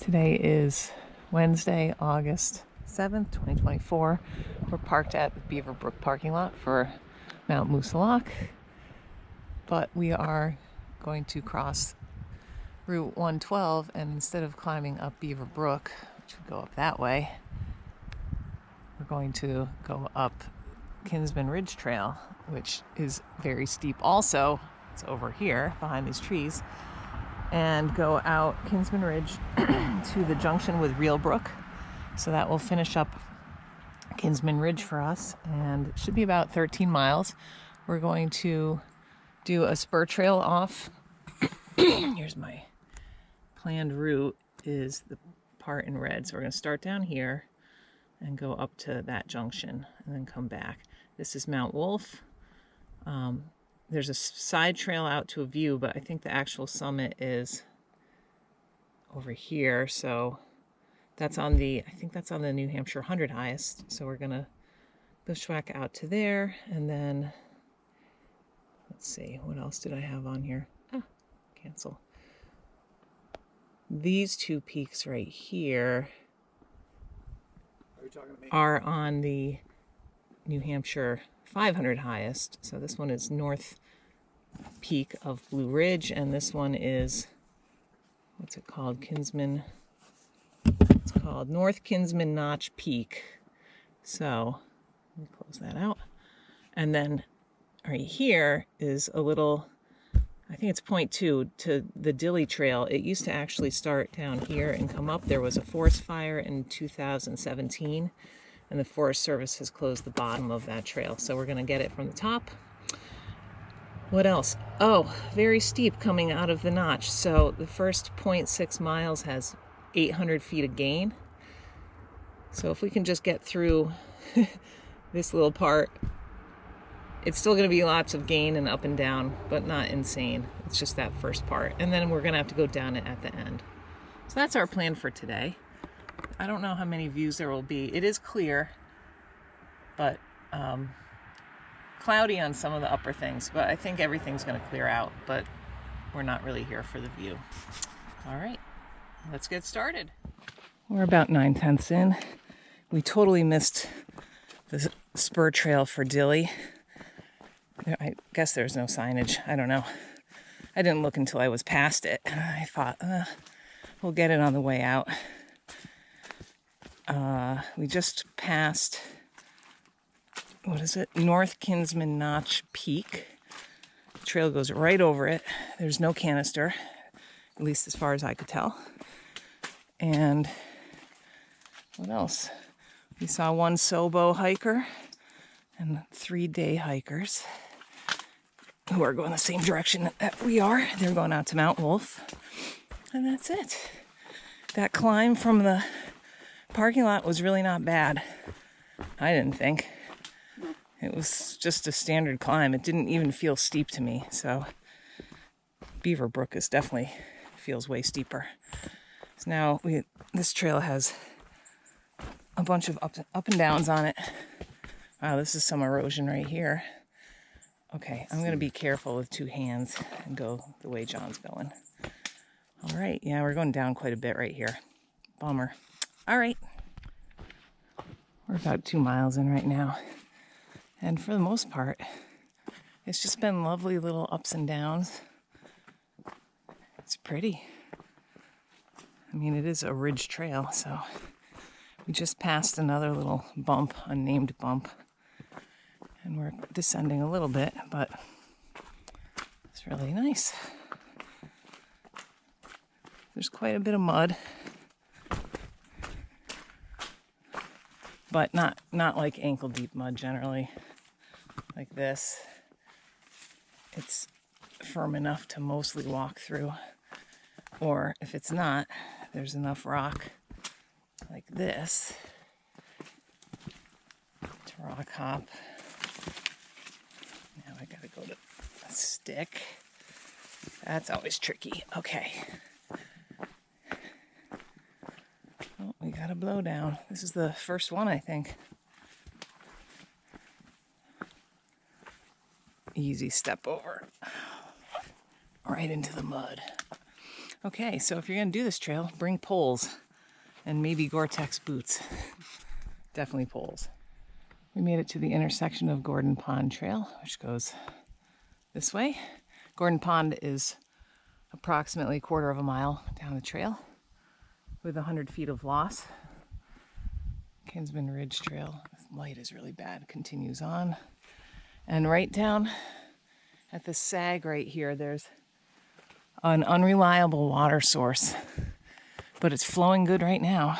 Today is Wednesday, August 7th, 2024. We're parked at the Beaverbrook parking lot for Mount Moosilauke, but we are going to cross Route 112, and instead of climbing up Beaverbrook, which would go up that way, we're going to go up Kinsman Ridge Trail, which is very steep also. It's over here behind these trees, and go out Kinsman Ridge to the junction with Real Brook. So that will finish up Kinsman Ridge for us, and it should be about 13 miles. We're going to do a spur trail off. Here's my planned route, is the part in red. So we're going to start down here and go up to that junction and then come back. This is Mount Wolf. There's a side trail out to a view, but I think the actual summit is over here. So that's on the, I think that's on the New Hampshire 100 highest. So we're gonna bushwhack out to there, and then let's see, what else did I have on here? Cancel. These two peaks right here are on the New Hampshire 500 highest. So this one is North Peak of Blue Ridge, and this one is, what's it called? Kinsman. It's called North Kinsman Notch Peak. So let me close that out. And then right here is a little, I think it's 0.2 to the Dilly Trail. It used to actually start down here and come up. There was a forest fire in 2017, and the Forest Service has closed the bottom of that trail. So we're going to get it from the top. What else? Oh, very steep coming out of the notch. So the first 0.6 miles has 800 feet of gain. So if we can just get through this little part, it's still going to be lots of gain and up and down, but not insane. It's just that first part. And then we're going to have to go down it at the end. So that's our plan for today. I don't know how many views there will be. It is clear, but cloudy on some of the upper things. But I think everything's going to clear out, but we're not really here for the view. All right, let's get started. We're about 9/10 in. We totally missed the spur trail for Dilly. I guess there's no signage. I don't know. I didn't look until I was past it. I thought, we'll get it on the way out. We just passed, what is it? North Kinsman Notch Peak. The trail goes right over it. There's no canister, at least as far as I could tell. And what else? We saw one Sobo hiker and 3 day hikers who are going the same direction that we are. They're going out to Mount Wolf. And that's it. That climb from the parking lot was really not bad. I didn't think. It was just a standard climb. It didn't even feel steep to me. So Beaverbrook is definitely feels way steeper. So now this trail has a bunch of up and downs on it. Wow, this is some erosion right here. Okay, I'm going to be careful with two hands and go the way John's going. All right, yeah, we're going down quite a bit right here. Bummer. All right. We're about 2 miles in right now. And for the most part, it's just been lovely little ups and downs. It's pretty. I mean, it is a ridge trail, so we just passed another little bump, unnamed bump. And we're descending a little bit, but it's really nice. There's quite a bit of mud, but not like ankle deep mud generally, like this. It's firm enough to mostly walk through, or if it's not, there's enough rock like this to rock hop. Now I gotta go to a stick. That's always tricky. Okay. Oh, we got a blow down. This is the first one, I think. Easy step over. Right into the mud. Okay, so if you're going to do this trail, bring poles and maybe Gore-Tex boots. Definitely poles. We made it to the intersection of Gordon Pond Trail, which goes this way. Gordon Pond is approximately a quarter of a mile down the trail with 100 feet of loss. Kinsman Ridge Trail, the light is really bad, continues on. And right down at the sag right here, there's an unreliable water source, but it's flowing good right now.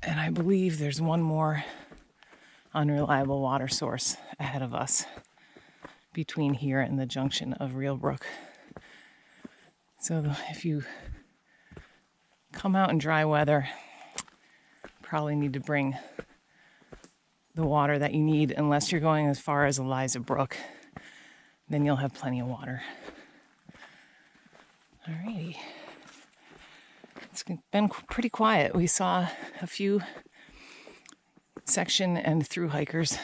And I believe there's one more unreliable water source ahead of us between here and the junction of Real Brook. So if you come out in dry weather, probably need to bring the water that you need, unless you're going as far as Eliza Brook. Then you'll have plenty of water. Alrighty. It's been pretty quiet. We saw a few section and through hikers.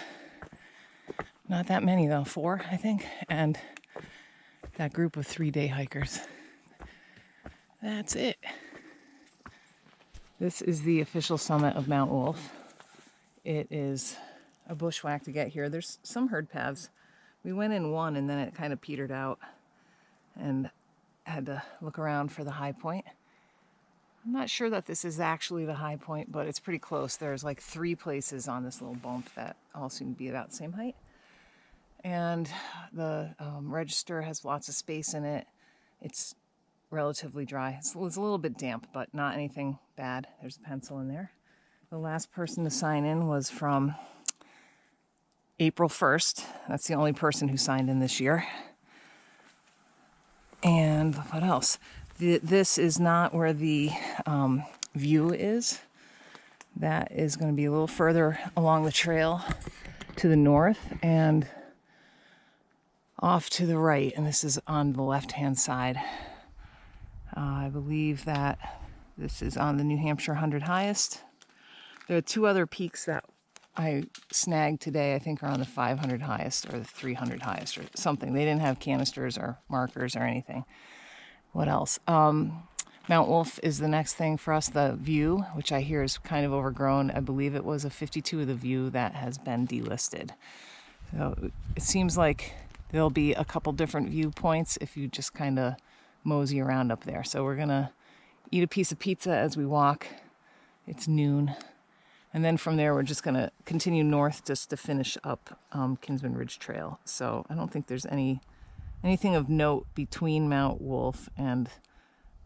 Not that many though, 4 I think, and that group of 3-day hikers. That's it. This is the official summit of Mount Wolf. It is a bushwhack to get here. There's some herd paths. We went in one and then it kind of petered out and had to look around for the high point. I'm not sure that this is actually the high point, but it's pretty close. There's like 3 places on this little bump that all seem to be about the same height. And the register has lots of space in it. It's relatively dry. It's a little bit damp, but not anything bad. There's a pencil in there. The last person to sign in was from April 1st. That's the only person who signed in this year. And what else? This is not where the view is. That is going to be a little further along the trail to the north and off to the right. And this is on the left-hand side. I believe that this is on the New Hampshire 100 highest. There are 2 other peaks that I snagged today, I think are on the 500 highest or the 300 highest or something. They didn't have canisters or markers or anything. What else? Mount Wolf is the next thing for us. The View, which I hear is kind of overgrown. I believe it was a 52 of the View that has been delisted. So it seems like there'll be a couple different viewpoints if you just kind of mosey around up there. So we're gonna eat a piece of pizza as we walk. It's noon. And then from there, we're just going to continue north just to finish up Kinsman Ridge Trail. So I don't think there's anything of note between Mount Wolf and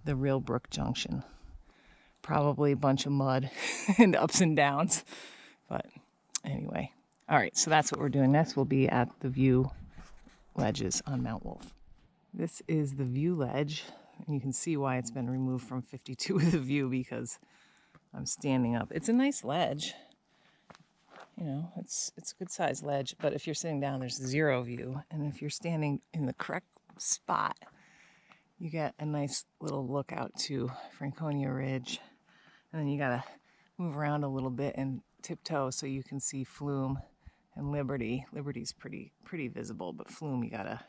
the Real Brook Junction. Probably a bunch of mud and ups and downs. But anyway. All right, so that's what we're doing next. We'll be at the View ledges on Mount Wolf. This is the View ledge. And you can see why it's been removed from 52 of the View, because I'm standing up. It's a nice ledge. You know, it's a good sized ledge, but if you're sitting down, there's 0 view. And if you're standing in the correct spot, you get a nice little look out to Franconia Ridge. And then you gotta move around a little bit and tiptoe so you can see Flume and Liberty. Liberty's pretty visible, but Flume you gotta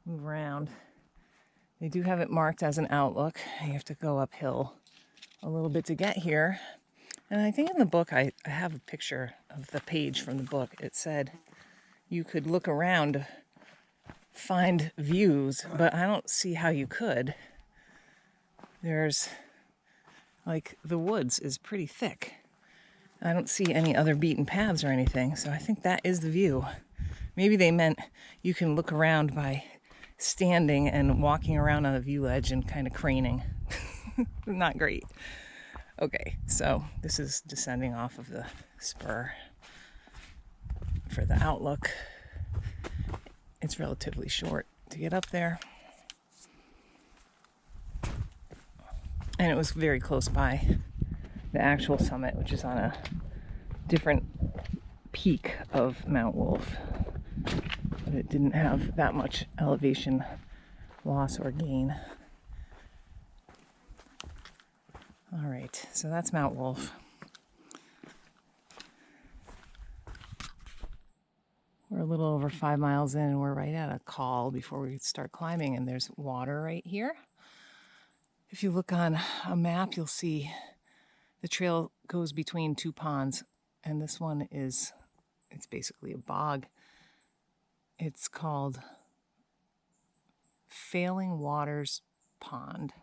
move around. They do have it marked as an outlook. You have to go uphill a little bit to get here. And I think in the book, I have a picture of the page from the book. It said you could look around, find views, but I don't see how you could. There's, like, the woods is pretty thick. I don't see any other beaten paths or anything, so I think that is the view. Maybe they meant you can look around by standing and walking around on the view ledge and kind of craning. Not great. Okay, so this is descending off of the spur for the outlook. It's relatively short to get up there. And it was very close by the actual summit, which is on a different peak of Mount Wolf. But it didn't have that much elevation loss or gain. All right, so that's Mount Wolf. We're a little over 5 miles in, and we're right at a call before we start climbing, and there's water right here. If you look on a map, you'll see the trail goes between two ponds, and this one is, it's basically a bog. It's called Failing Waters Pond.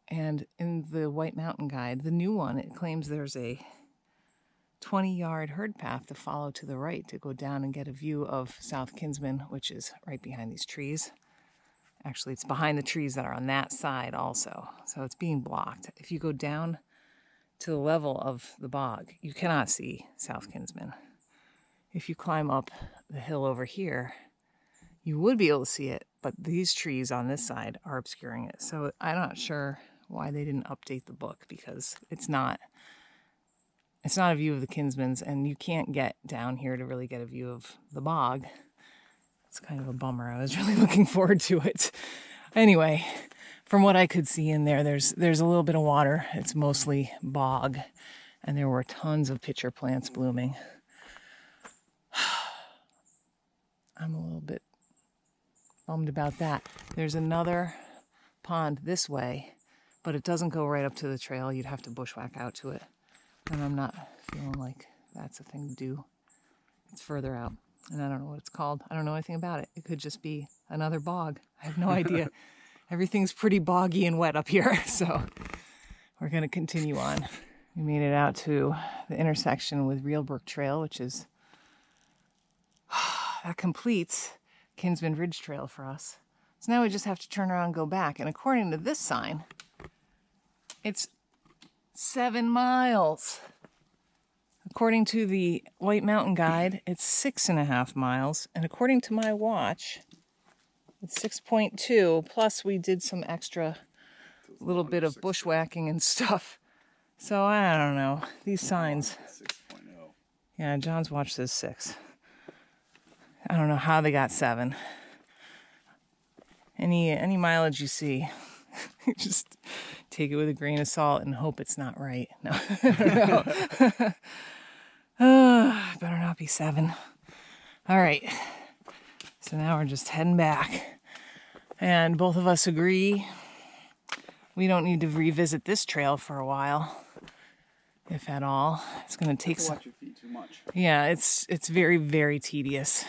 And in the White Mountain Guide, the new one, it claims there's a 20-yard herd path to follow to the right to go down and get a view of South Kinsman, which is right behind these trees. Actually, it's behind the trees that are on that side also. So it's being blocked. If you go down to the level of the bog, you cannot see South Kinsman. If you climb up the hill over here, you would be able to see it, but these trees on this side are obscuring it. So I'm not sure why they didn't update the book, because it's not a view of the Kinsmans, and you can't get down here to really get a view of the bog. It's kind of a bummer. I was really looking forward to it. Anyway, from what I could see in there, there's a little bit of water. It's mostly bog, and there were tons of pitcher plants blooming. I'm a little bit bummed about that. There's another pond this way, but it doesn't go right up to the trail. You'd have to bushwhack out to it, and I'm not feeling like that's a thing to do. It's further out, and I don't know what it's called. I don't know anything about it. It could just be another bog. I have no idea. Everything's pretty boggy and wet up here, so we're going to continue on. We made it out to the intersection with Reelbrook Trail, which is that completes Kinsman Ridge Trail for us. So now we just have to turn around and go back. And according to this sign, it's 7 miles. According to the White Mountain Guide, it's 6.5 miles. And according to my watch, it's 6.2. Plus we did some extra little bit of bushwhacking and stuff. So I don't know. These signs. 6.0. Yeah, John's watch says 6. I don't know how they got 7. Any mileage you see, just take it with a grain of salt and hope it's not right. No, better not be 7. All right, so now we're just heading back, and both of us agree we don't need to revisit this trail for a while, if at all. It's going to take some. Watch your feet too much. Yeah, it's very, very tedious.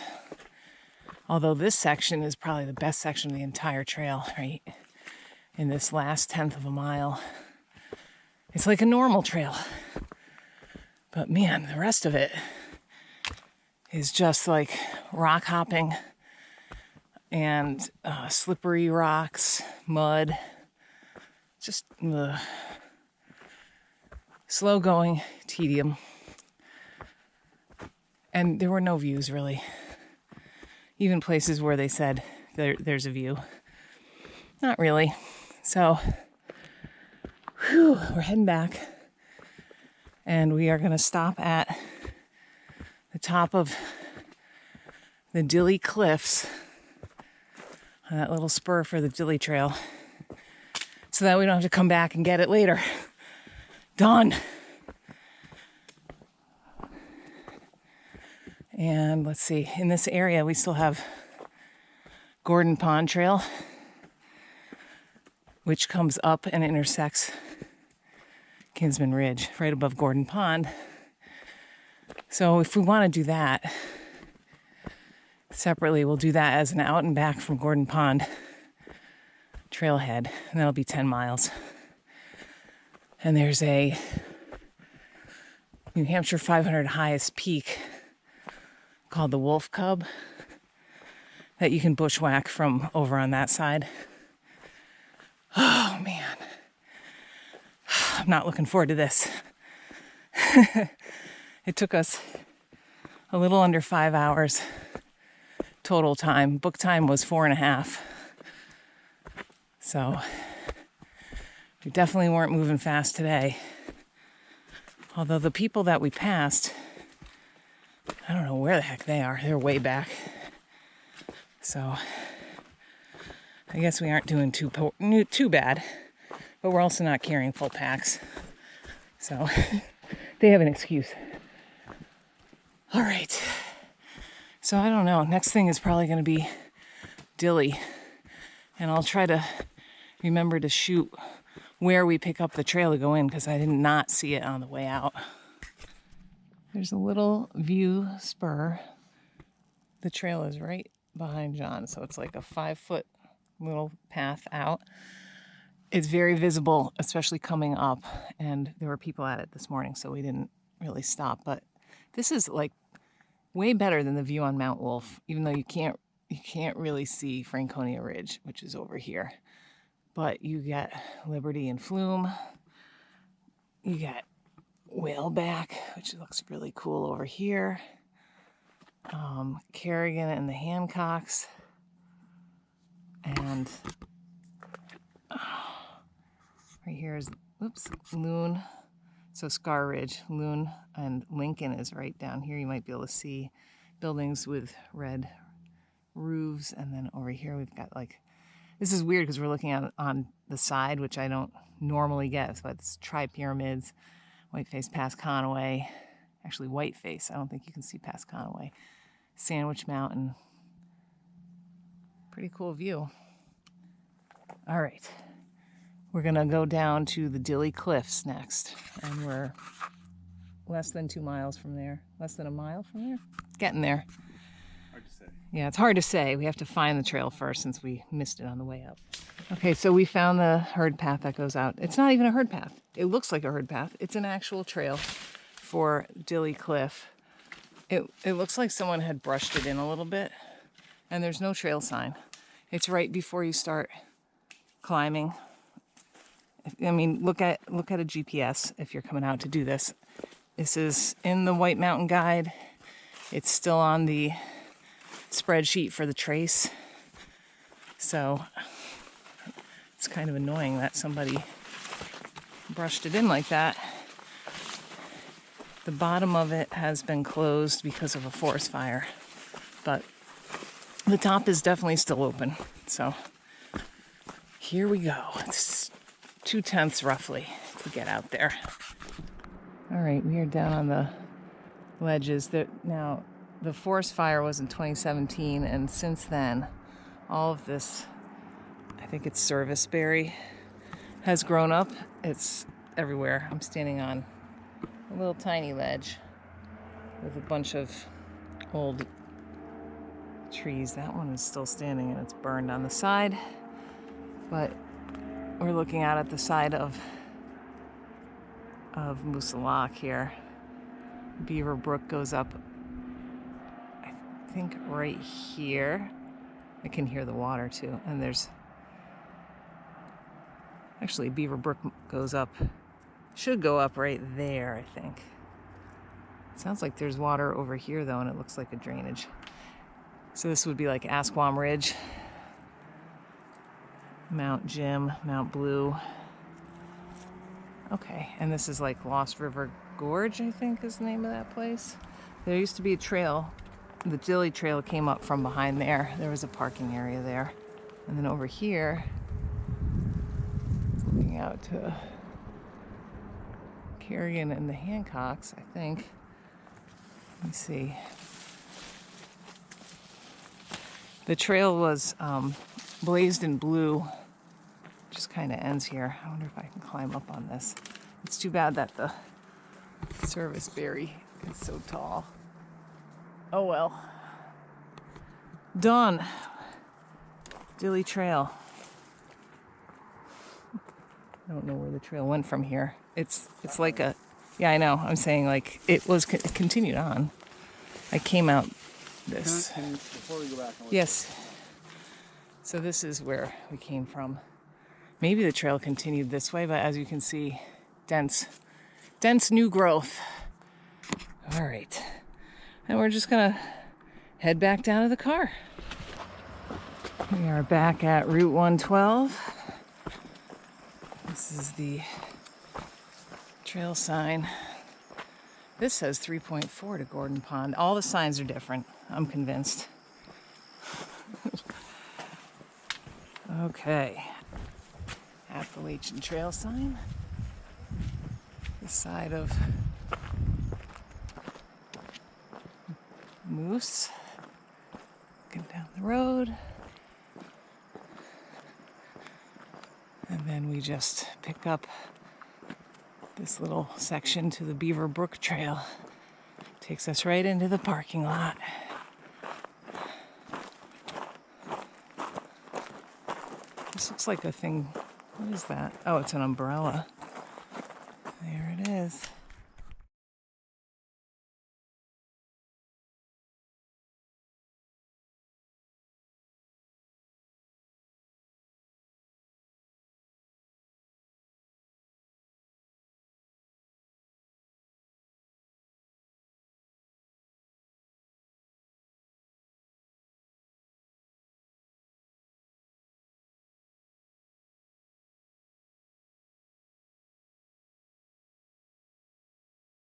Although this section is probably the best section of the entire trail, right? In this last 1/10 of a mile. It's like a normal trail. But man, the rest of it is just like rock hopping and slippery rocks, mud. Just slow going tedium. And there were no views really. Even places where they said there's a view. Not really. So, we're heading back. And we are going to stop at the top of the Dilly Cliffs on that little spur for the Dilly Trail, so that we don't have to come back and get it later. Done. And let's see, in this area we still have Gordon Pond Trail, which comes up and intersects Kinsman Ridge right above Gordon Pond. So if we want to do that separately, we'll do that as an out and back from Gordon Pond trailhead, and that'll be 10 miles. And there's a New Hampshire 500 highest peak called the Wolf Cub that you can bushwhack from over on that side. Oh man, I'm not looking forward to this. It took us a little under 5 hours total time. Book time was 4.5. So we definitely weren't moving fast today. Although the people that we passed, I don't know where the heck they are. They're way back. So I guess we aren't doing too bad, but we're also not carrying full packs. So they have an excuse. All right. So I don't know. Next thing is probably going to be Dilly. And I'll try to remember to shoot where we pick up the trail to go in because I did not see it on the way out. There's a little view spur. The trail is right behind John, so it's like a 5-foot little path out. It's very visible, especially coming up, and there were people at it this morning, so we didn't really stop. But this is like way better than the view on Mount Wolf, even though you can't really see Franconia Ridge, which is over here. But you get Liberty and Flume. You get Whaleback, which looks really cool over here. Kerrigan and the Hancocks. And right here is, Loon. So Scar Ridge, Loon, and Lincoln is right down here. You might be able to see buildings with red roofs. And then over here we've got like, this is weird because we're looking at on the side, which I don't normally get. So it's Tri-Pyramids, Whiteface past Conway. Actually, Whiteface. I don't think you can see past Conway. Sandwich Mountain. Pretty cool view. All right. We're going to go down to the Dilly Cliffs next. And we're less than 2 miles from there. Less than a mile from there? Getting there. Hard to say. Yeah, it's hard to say. We have to find the trail first since we missed it on the way up. Okay, so we found the herd path that goes out. It's not even a herd path. It looks like a herd path. It's an actual trail for Dilly Cliff. It looks like someone had brushed it in a little bit, and there's no trail sign. It's right before you start climbing. I mean, look at a GPS if you're coming out to do this. This is in the White Mountain Guide. It's still on the spreadsheet for the trace. So it's kind of annoying that somebody brushed it in like that. The bottom of it has been closed because of a forest fire, but the top is definitely still open. So here we go. It's 2/10 roughly to get out there. All right, we are down on the ledges. Now, the forest fire was in 2017, and since then, all of this, I think it's serviceberry, has grown up. It's everywhere. I'm standing on a little tiny ledge with a bunch of old trees. That one is still standing and it's burned on the side, but we're looking out at the side of Moosa Lock here. Beaver Brook goes up, I think, right here. I can hear the water too, and there's actually Beaver Brook goes up, should go up right there, I think. It sounds like there's water over here though, and it looks like a drainage. So this would be like Asquam Ridge, Mount Jim, Mount Blue. Okay, and this is like Lost River Gorge, I think is the name of that place. There used to be a trail. The Dilly Trail came up from behind there. There was a parking area there. And then over here, looking out to Kerrigan and the Hancocks, I think. Let me see. The trail was blazed in blue. Just kind of ends here. I wonder if I can climb up on this. It's too bad that the serviceberry is so tall. Oh well. Done. Dilly Trail. I don't know where the trail went from here. It's like a, yeah, I know. I'm saying like it continued on. I came out this. Before we go back, Yes. So this is where we came from. Maybe the trail continued this way, but as you can see, dense new growth. All right. And we're just gonna head back down to the car. We are back at Route 112. This is the trail sign. This says 3.4 to Gordon Pond. All the signs are different, I'm convinced. Okay. Appalachian Trail sign. The side of Moose. road. And then we just pick up this little section to the Beaver Brook Trail. Takes us right into the parking lot. This looks like a thing. What is that? Oh, it's an umbrella. There it is.